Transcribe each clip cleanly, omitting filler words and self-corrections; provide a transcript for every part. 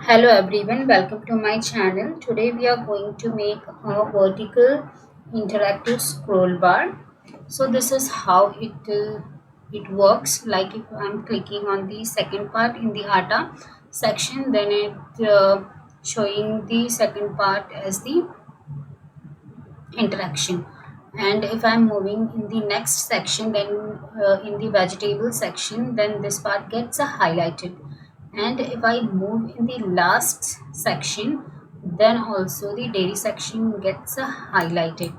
Hello everyone, welcome to my channel. Today we are going to make a vertical interactive scroll bar. So this is how it works. Like if I'm clicking on the second part in the ATA section, then it showing the second part as the interaction. And if I'm moving in the next section, then in the vegetable section, then this part gets highlighted. And if I move in the last section, then also the dairy section gets highlighted.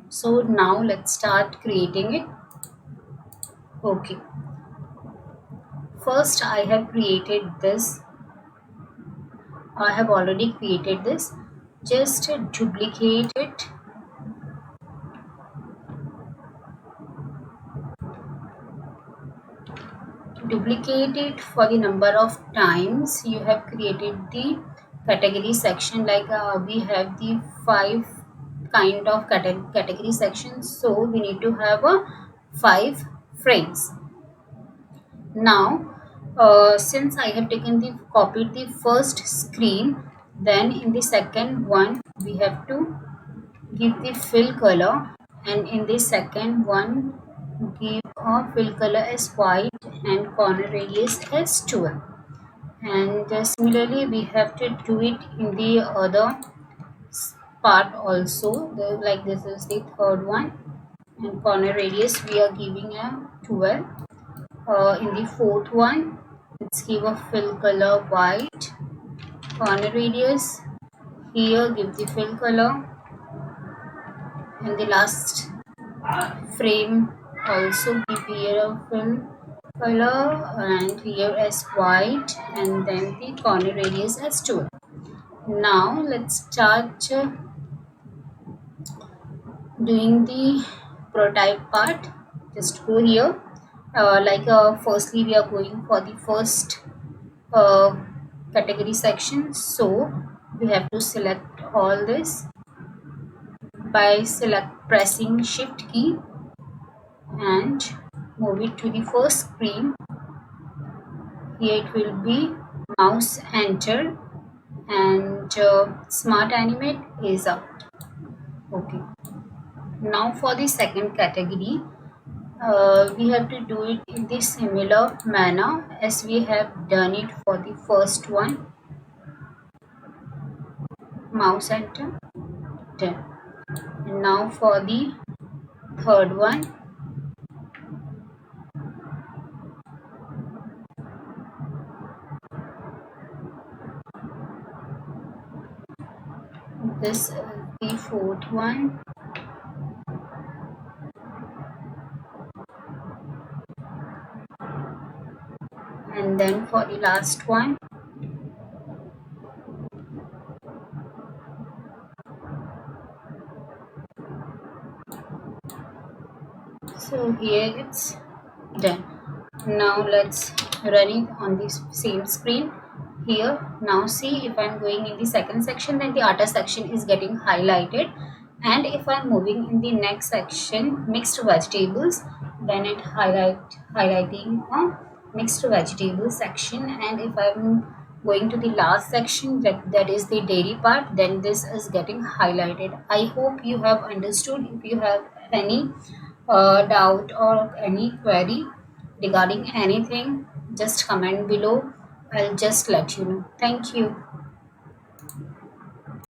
So now let's start creating it. Okay, first I have already created this. Just duplicate it, for the number of times you have created the category section. Like we have the 5 kind of category sections, so we need to have 5 frames. Now since I have copied the first screen, then in the second one we have to give the fill color, and in the second one give a fill color as white and corner radius as 12. And similarly we have to do it in the other part also. Like this is the third one, and corner radius we are giving a 12. In the fourth one, let's give a fill color white, corner radius here give the fill color, and the last frame also give here a fill color, and here as white, and then the corner radius as 2. Now let's start doing the prototype part. Just go here. Firstly we are going for the first uh, category section, so we have to select all this by pressing shift key and move it to the first screen. Here it will be mouse enter, and smart animate is out. Okay, now for the second category, we have to do it in the similar manner as we have done it for the first one. Mouse enter, done. And now for the third one, this is the fourth one, and then for the last one. So here it's done. Now let's run it on this same screen. Here now see, if I'm going in the second section, then the ATA section is getting highlighted, and if I'm moving in the next section, mixed vegetables, then it highlighting a mixed vegetable section. And if I'm going to the last section, that is the dairy part, then this is getting highlighted. I hope you have understood. If you have any doubt or any query regarding anything, just comment below. I'll just let you know. Thank you.